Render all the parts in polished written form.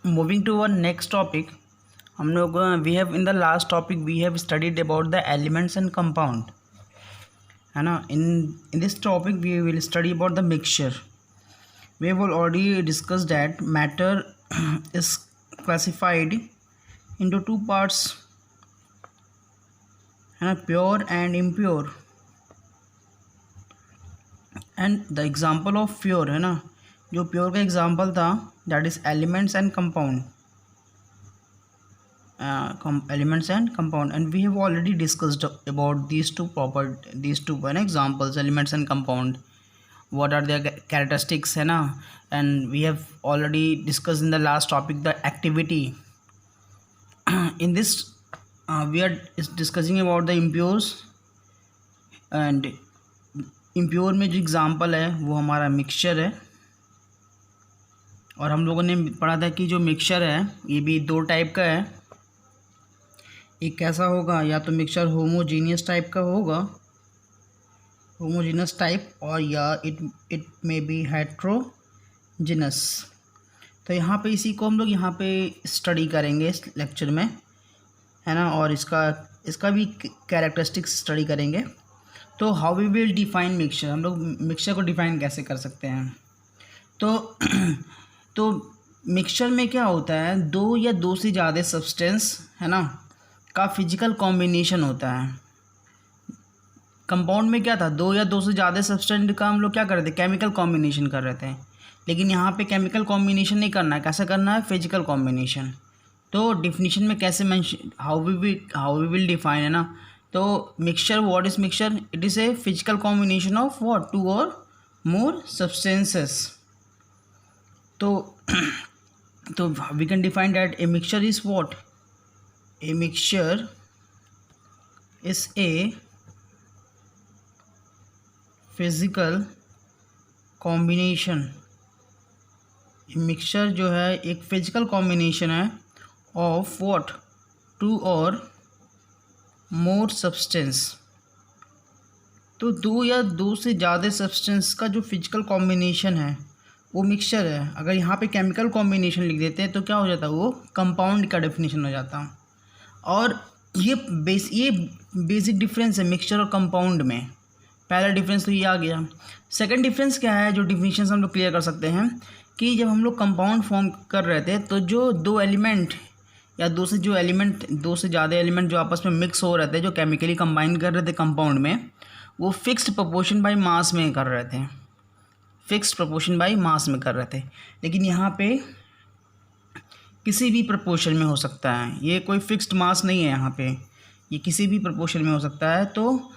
Moving to our next topic, हम लोग we have in the last topic we have studied about the elements and compound, है ना. In this topic we will study about the mixture. We have already discussed that matter is classified into two parts, है ना, pure and impure. And the example of pure, है ना, जो pure का example था, that is elements and compound. Elements and compound, and we have already discussed about these two examples, elements and compound, what are their characteristics, है ना. And we have already discussed in the last topic the activity. In this we are discussing about the impures, and impure में जो example है वो हमारा mixture है. और हम लोगों ने पढ़ा था कि जो मिक्सचर है ये भी दो टाइप का है. एक कैसा होगा, या तो मिक्सचर होमोजीनियस टाइप का होगा, होमोजीनियस टाइप, और या इट मे बी हेट्रोजिनस. तो यहाँ पे इसी को हम लोग यहाँ पे स्टडी करेंगे इस लेक्चर में, है ना. और इसका भी कैरेक्टरिस्टिक्स स्टडी करेंगे. तो how we will define mixture, हम लोग मिक्सचर को डिफाइन कैसे कर सकते हैं. तो मिक्सचर में क्या होता है, दो या दो से ज़्यादा सब्सटेंस, है ना, का फिजिकल कॉम्बिनेशन होता है. कंपाउंड में क्या था, दो या दो से ज़्यादा सब्सटेंस का हम लोग क्या कर रहे थे, केमिकल कॉम्बिनेशन कर रहे थे. लेकिन यहाँ पे केमिकल कॉम्बिनेशन नहीं करना है, कैसे करना है, फिजिकल कॉम्बिनेशन. तो डिफिनीशन में कैसे mention, how we will define, है ना. तो mixture, what is mixture, it is a physical combination of what, two or more substances. तो we can define that a mixture is what, a mixture is a physical combination. Mixture जो है एक physical combination है of what, two or more substance. तो दो या दो से ज़्यादा सब्सटेंस का जो फिजिकल कॉम्बिनेशन है वो मिक्सचर है. अगर यहाँ पे केमिकल कॉम्बिनेशन लिख देते हैं तो क्या हो जाता है, वो कंपाउंड का डेफिनेशन हो जाता. और ये बेसिक डिफरेंस है मिक्सचर और कंपाउंड में. पहला डिफरेंस तो ये आ गया. सेकंड डिफरेंस क्या है, जो डिफिनीशन हम लोग क्लियर कर सकते हैं, कि जब हम लोग कंपाउंड फॉर्म कर रहे थे तो जो दो एलिमेंट या दो से ज़्यादा एलिमेंट जो आपस में मिक्स हो रहे थे, जो केमिकली कंबाइन कर रहे थे कंपाउंड में, वो फिक्स्ड प्रोपोर्शन बाई मास में कर रहे थे, फिक्स्ड प्रोपोर्शन बाई मास में कर रहे थे. लेकिन यहाँ पे किसी भी प्रपोर्शन में हो सकता है, ये कोई फिक्स्ड मास नहीं है यहाँ पे, ये किसी भी प्रपोर्शन में हो सकता है. तो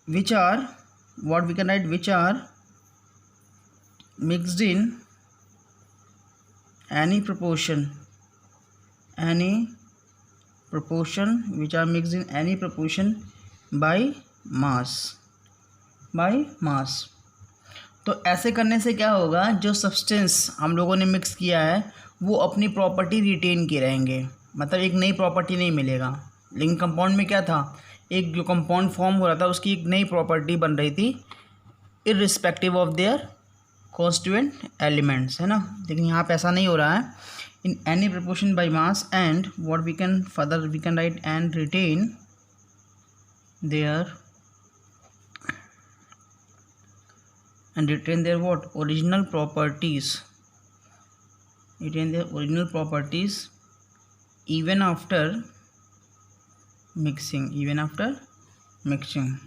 which are what we can write, which are mixed in any proportion which are mixed in any proportion by mass. तो ऐसे करने से क्या होगा, जो सब्सटेंस हम लोगों ने मिक्स किया है वो अपनी प्रॉपर्टी रिटेन किए रहेंगे, मतलब एक नई प्रॉपर्टी नहीं मिलेगा. लेकिन कंपाउंड में क्या था, एक जो कंपाउंड फॉर्म हो रहा था उसकी एक नई प्रॉपर्टी बन रही थी irrespective of their constituent elements, है ना. लेकिन यहाँ पे ऐसा नहीं हो रहा है. In any proportion by mass, and what we can write, and retain their what, original properties, retain their original properties even after mixing.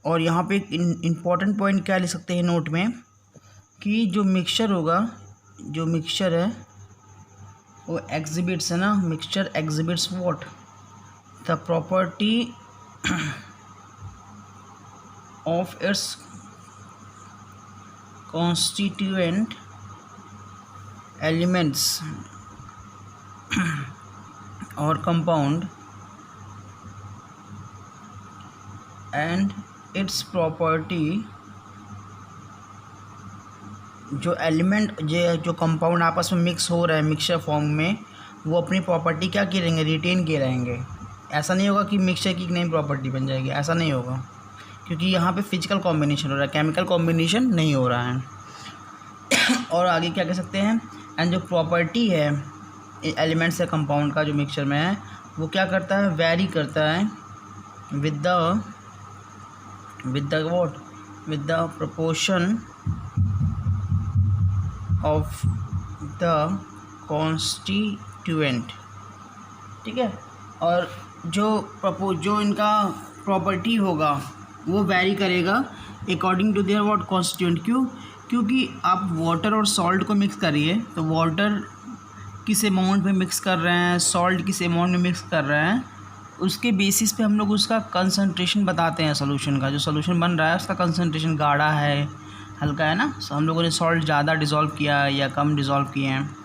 और यहाँ पे एक इम्पॉर्टेंट पॉइंट क्या लिख सकते हैं नोट में, कि जो मिक्सचर है वो एग्जिबिट्स, है ना, mixture exhibits what, the property of its constituent elements or compound and its property. जो एलिमेंट जो कंपाउंड आपस में मिक्स हो रहा है मिक्सचर फॉर्म में, वो अपनी प्रॉपर्टी क्या किए रहेंगे, रिटेन किए रहेंगे. ऐसा नहीं होगा कि मिक्सचर की एक नई प्रॉपर्टी बन जाएगी, ऐसा नहीं होगा, क्योंकि यहाँ पे फिजिकल कॉम्बिनेशन हो रहा है, केमिकल कॉम्बिनेशन नहीं हो रहा है. और आगे क्या कह सकते हैं, एंड जो प्रॉपर्टी है एलिमेंट्स या कंपाउंड का जो मिक्सचर में है वो क्या करता है, वेरी करता है with the what, with the proportion of the constituent. ठीक है, और जो इनका प्रॉपर्टी होगा वो वेरी करेगा according to their what constituent. क्योंकि आप वाटर और सॉल्ट को मिक्स करिए तो वाटर किस अमाउंट में मिक्स कर रहे हैं, सॉल्ट किस अमाउंट में मिक्स कर रहे हैं, उसके बेसिस पे हम लोग उसका कंसंट्रेशन बताते हैं सोल्यूशन का। जो सोल्यूशन बन रहा है उसका कंसंट्रेशन गाढ़ा है, हल्का है ना, तो हम लोगों ने सॉल्ट ज़्यादा डिज़ोल्व किया है या कम डिज़ोल्व किए हैं,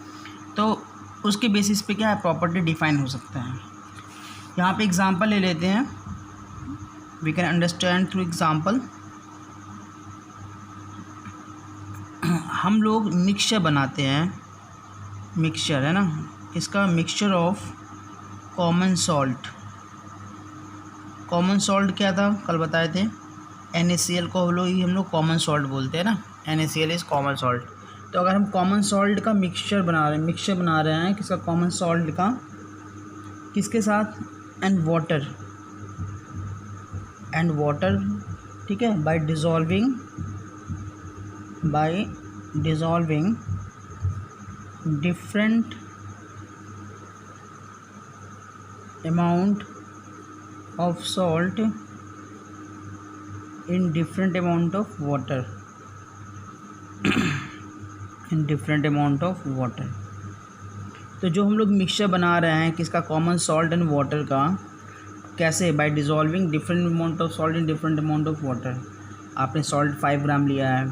तो उसके बेसिस पे क्या है, प्रॉपर्टी डिफाइन हो सकता है। यहाँ पे एग्जांपल ले लेते हैं, we can understand through example. हम लोग मिक्सचर बनाते हैं, मिक्सचर है ना, इसका mixture of common salt. Common salt क्या था, कल बताए थे, NaCl को हम लोग कॉमन सॉल्ट बोलते हैं ना, NaCl इज़ कॉमन सॉल्ट। तो अगर हम कॉमन सॉल्ट का मिक्सचर बना रहे हैं किसका, कॉमन सॉल्ट का, किसके साथ, एंड वाटर, ठीक है, by dissolving different amount of salt in different amount of water तो जो हम लोग मिक्सचर बना रहे हैं किसका, कॉमन सॉल्ट एंड वाटर का, कैसे, by dissolving different amount of salt in different amount of water. आपने सॉल्ट 5 ग्राम लिया है,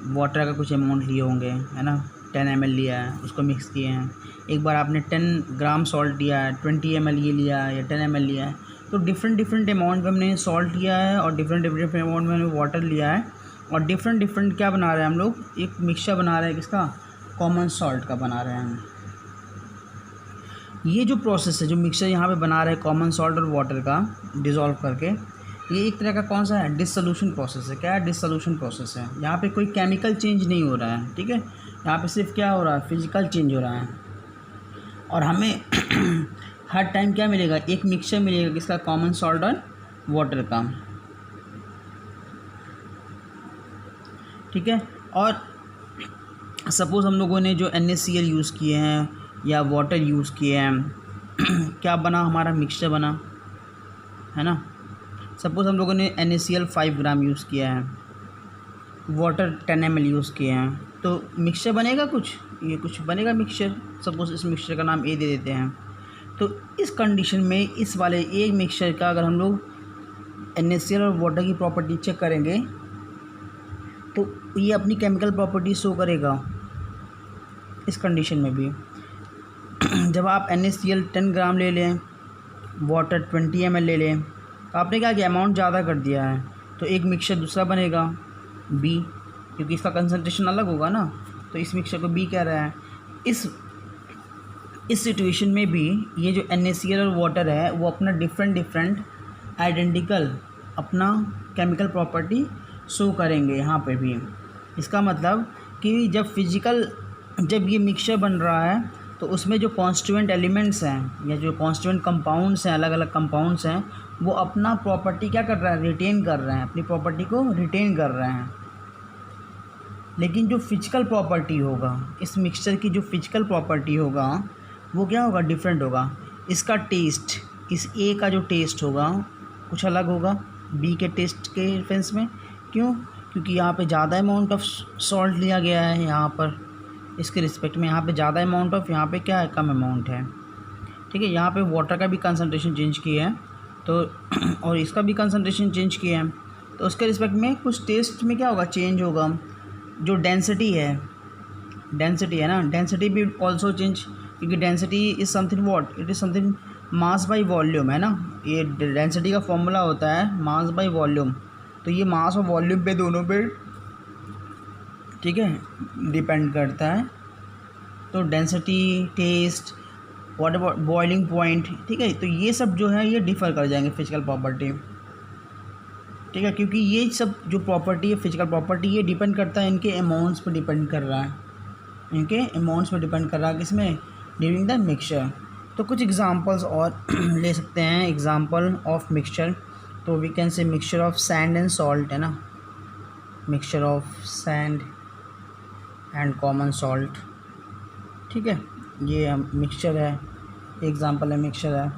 वाटर का कुछ अमाउंट लिए होंगे, है ना, 10 ml लिया है, उसको मिक्स किए हैं। एक बार आपने 10 ग्राम सॉल्ट लिया है, 20 ml ये लिया है या 10 ml लिया है, तो डिफरेंट अमाउंट में हमने सॉल्ट लिया है और डिफरेंट अमाउंट में हमने वाटर लिया है, और डिफरेंट क्या बना रहे हैं हम लोग, एक मिक्सचर बना रहे हैं किसका, कॉमन सॉल्ट का बना रहे हैं। ये जो प्रोसेस है, जो मिक्सचर यहाँ पे बना रहे हैं कॉमन सॉल्ट और वाटर का डिज़ोल्व करके, ये एक तरह का कौन सा है, डिसोल्यूशन प्रोसेस है। क्या है, डिसोल्यूशन प्रोसेस है। यहाँ पे कोई केमिकल चेंज नहीं हो रहा है, ठीक है, यहाँ पे सिर्फ क्या हो रहा है, फिजिकल चेंज हो रहा है। और हमें हर टाइम क्या मिलेगा, एक मिक्सचर मिलेगा किसका, कॉमन सॉल्ट और वाटर का, ठीक है। और सपोज़ हम लोगों ने जो NaCl यूज़ किए हैं या वाटर यूज़ किए हैं, क्या बना, हमारा मिक्सचर बना, है ना। सपोज़ हम लोगों ने NaCl 5 ग्राम यूज़ किया है, वाटर 10 ml यूज़ किए हैं, तो मिक्सचर बनेगा कुछ बनेगा मिक्सचर। सपोज़ इस मिक्सचर का नाम A दे देते हैं। तो इस कंडीशन में इस वाले एक मिक्सचर का अगर हम लोग NaCl और वाटर की प्रॉपर्टी चेक करेंगे तो ये अपनी केमिकल प्रॉपर्टी शो करेगा इस कंडीशन में भी। जब आप NaCl 10 ग्राम ले लें, वाटर 20 ml ले लें, तो आपने क्या किया, अमाउंट ज़्यादा कर दिया है, तो एक मिक्सचर दूसरा बनेगा B, क्योंकि इसका कंसंट्रेशन अलग होगा ना, तो इस मिक्सचर को B कह रहा है। इस सिचुएशन में भी ये जो NaCl और वाटर है वो अपना डिफरेंट आइडेंटिकल अपना केमिकल प्रॉपर्टी शो करेंगे यहाँ पे भी। इसका मतलब कि जब ये मिक्सचर बन रहा है तो उसमें जो कॉन्स्टिट्यूएंट एलिमेंट्स हैं या जो कॉन्स्टिट्यूएंट कंपाउंड्स हैं, अलग अलग कंपाउंड्स हैं, वो अपना प्रॉपर्टी क्या कर रहा है, रिटेन कर रहे हैं, अपनी प्रॉपर्टी को रिटेन कर रहे हैं। लेकिन जो फिजिकल प्रॉपर्टी होगा, इस मिक्सचर की जो फिजिकल प्रॉपर्टी होगा वो क्या होगा, डिफरेंट होगा। इसका टेस्ट, इस A का जो टेस्ट होगा कुछ अलग होगा B के टेस्ट के रेफरेंस में। क्यों, क्योंकि यहाँ पे ज़्यादा अमाउंट ऑफ सॉल्ट लिया गया है, यहाँ पर इसके रिस्पेक्ट में यहाँ पे ज़्यादा अमाउंट ऑफ, यहाँ पे क्या है, कम अमाउंट है, ठीक है। यहाँ पे वाटर का भी कंसंट्रेशन चेंज किया है तो और इसका भी कंसंट्रेशन चेंज किया है, तो उसके रिस्पेक्ट में कुछ टेस्ट में क्या होगा, चेंज होगा। जो डेंसिटी है ना, डेंसिटी भी ऑल्सो चेंज, क्योंकि density is something what, it is something mass by volume, है ना। ये डेंसिटी का फॉर्मूला होता है मास बाय वॉल्यूम, तो ये मास और वॉल्यूम पे दोनों पे, ठीक है, डिपेंड करता है। तो density, taste, what about boiling point, ठीक है, तो ये सब जो है ये डिफ़र कर जाएंगे फिजिकल प्रॉपर्टी, ठीक है, क्योंकि ये सब जो प्रॉपर्टी है फिजिकल प्रॉपर्टी, ये डिपेंड करता है इनके अमाउंट्स पर डिपेंड कर रहा है। इनके अमाउंट्स पर डिपेंड कर रहा है किसमें, ड्यूरिंग द मिक्सचर। तो कुछ एग्जांपल्स और ले सकते हैं। एग्जांपल ऑफ मिक्सचर, तो we can say mixture of sand and salt, है ना, mixture of sand and common salt, ठीक है, ये मिक्सचर है, एग्जांपल है, मिक्सचर है।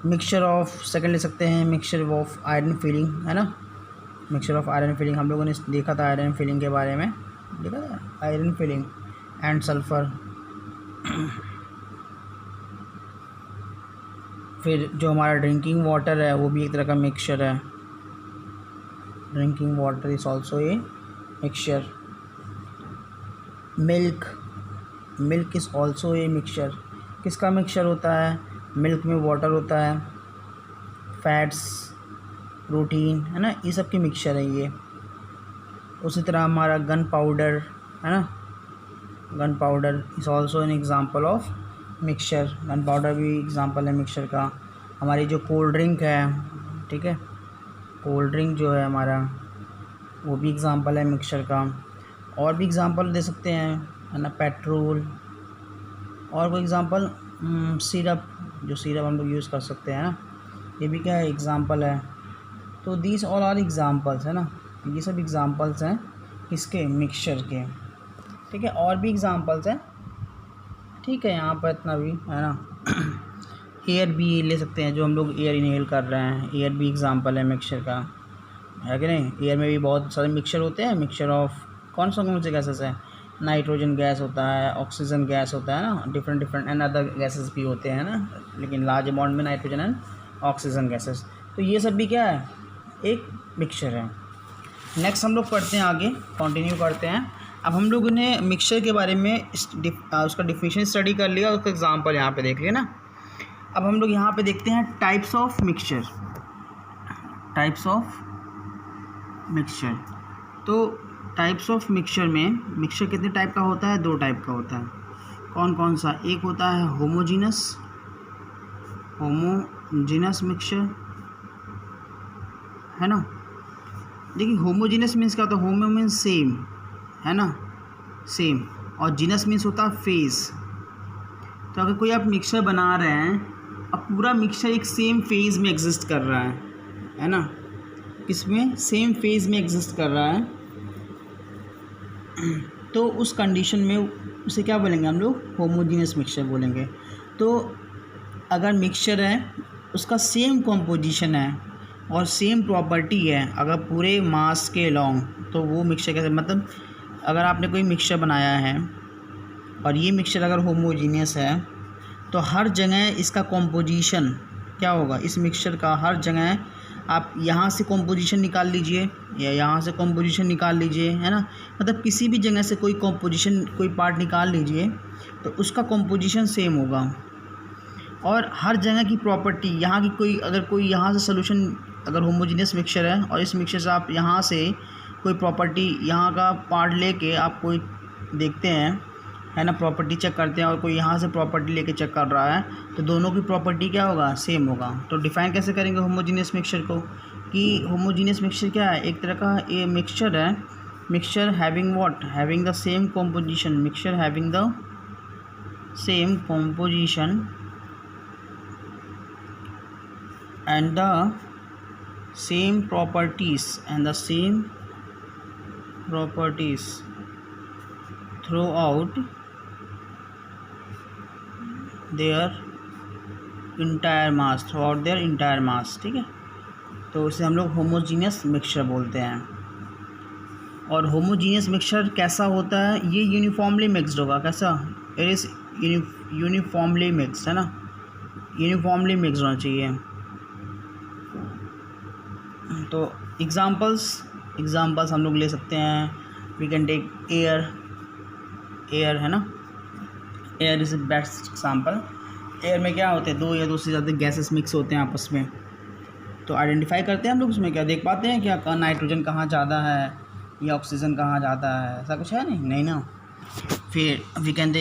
मिक्सचर ऑफ सेकंड ले सकते हैं, मिक्सचर ऑफ आयरन फिलिंग, है ना, मिक्सचर ऑफ आयरन फिलिंग हम लोगों ने देखा था, आयरन फिलिंग के बारे में देखा था, आयरन फिलिंग एंड सल्फ़र। फिर जो हमारा ड्रिंकिंग वाटर है वो भी एक तरह का मिक्सचर है, drinking water is also a mixture. Milk, milk is also a mixture. किसका मिक्सचर होता है, मिल्क में वाटर होता है, फैट्स, प्रोटीन, है ना, ये सब की मिक्सचर है ये। उसी तरह हमारा गन पाउडर, है ना, gun powder is also an example of mixture. Gun powder भी एग्ज़ाम्पल है मिक्सचर का। हमारी जो कोल्ड ड्रिंक है, ठीक है, कोल्ड ड्रिंक जो है हमारा वो भी एग्ज़ाम्पल है मिक्सचर का। और भी एग्ज़ाम्पल दे सकते हैं, है ना, पेट्रोल। और कोई एग्ज़ाम्पल, सिरप, जो सिरप हम लोग यूज़ कर सकते हैं ना, ये भी क्या है, एग्ज़ाम्पल है। तो दीज ऑल आर एग्ज़ाम्पल्स, है ना, ये सब एग्ज़ाम्पल्स हैं किसके, मिक्सचर के, ठीक है। और भी एग्ज़ाम्पल्स हैं, ठीक है, यहाँ पर इतना भी, है ना। एयर भी ले सकते हैं, जो हम लोग एयर इनहेल कर रहे हैं, एयर भी एग्ज़ाम्पल है मिक्सचर का, है कि नहीं। एयर में भी बहुत सारे मिक्सचर होते हैं, मिक्सचर ऑफ कौन से गैसेस हैं, नाइट्रोजन गैस होता है, ऑक्सीजन गैस होता है ना, डिफरेंट एंड अदर गैसेस भी होते हैं ना, लेकिन लार्ज अमाउंट में नाइट्रोजन एंड ऑक्सीजन गैसेस। तो ये सब भी क्या है, एक मिक्सचर है। नेक्स्ट हम लोग पढ़ते हैं, आगे कंटिन्यू करते हैं। अब हम लोगों ने मिक्सचर के बारे में उसका डिफिनेशन स्टडी कर लिया, उसका एग्जांपल यहाँ पे देख लिया ना। अब हम लोग यहाँ पे देखते हैं types of mixture, types of mixture. तो टाइप्स ऑफ मिक्सचर में, मिक्सचर कितने टाइप का होता है, 2 टाइप का होता है। कौन कौन सा, एक होता है होमोजीनस मिक्सचर, है ना। देखिए होमोजीनस मीन्स क्या होता है, होमो मीन्स सेम, है ना, सेम, और जीनस मीन्स होता है फेज। तो अगर कोई आप मिक्सचर बना रहे हैं, अब पूरा मिक्सचर एक सेम फेज में एग्जिस्ट कर रहा है ना, किसमें, सेम फेज में एग्जिस्ट कर रहा है, तो उस कंडीशन में उसे क्या बोलेंगे हम लोग, होमोजीनियस मिक्सचर बोलेंगे। तो अगर मिक्सचर है, उसका सेम कॉम्पोजिशन है और सेम प्रॉपर्टी है, अगर पूरे मास के अलॉन्ग, तो वो मिक्सचर कैसे, मतलब अगर आपने कोई मिक्सचर बनाया है और ये मिक्सचर अगर होमोजीनियस है, तो हर जगह इसका कॉम्पोजिशन क्या होगा, इस मिक्सचर का हर जगह आप यहाँ से कॉम्पोजिशन निकाल लीजिए या यहाँ से कॉम्पोजिशन निकाल लीजिए, है ना, मतलब किसी भी जगह से कोई कॉम्पोजिशन, कोई पार्ट निकाल लीजिए, तो उसका कॉम्पोजिशन सेम होगा। और हर जगह की प्रॉपर्टी, यहाँ की कोई, अगर कोई यहाँ से सोल्यूशन, अगर होमोजीनियस मिक्सचर है और इस मिक्सचर से आप यहाँ से कोई प्रॉपर्टी, यहाँ का पार्ट लेके आप कोई देखते हैं, है ना, प्रॉपर्टी चेक करते हैं, और कोई यहाँ से प्रॉपर्टी लेके चेक कर रहा है, तो दोनों की प्रॉपर्टी क्या होगा, सेम होगा। तो डिफ़ाइन कैसे करेंगे होमोजीनियस मिक्सचर को, कि होमोजीनियस मिक्सचर क्या है, एक तरह का ये मिक्सचर है, mixture having what, having the same composition, mixture having the same composition and the same properties throughout their entire mass, ठीक है। तो इसे हम लोग होमोजीनियस मिक्सचर बोलते हैं। और होमोजीनियस मिक्सचर कैसा होता है, ये यूनिफॉर्मली मिक्सड होगा, कैसा, इट इज़ यूनिफॉर्मली मिक्सड, है ना, यूनिफॉर्मली मिक्सड होना चाहिए। तो एग्ज़ाम्पल्स हम लोग ले सकते हैं, वी कैन टेक एयर, है ना, air is best example. Air में क्या होते हैं, 2 या 2 से ज़्यादा गैसेस मिक्स होते हैं आपस में, तो आइडेंटिफाई करते हैं हम लोग उसमें, क्या देख पाते हैं, क्या नाइट्रोजन कहाँ ज़्यादा है या ऑक्सीजन कहाँ ज़्यादा है, ऐसा कुछ है नहीं ना। फिर वी कैन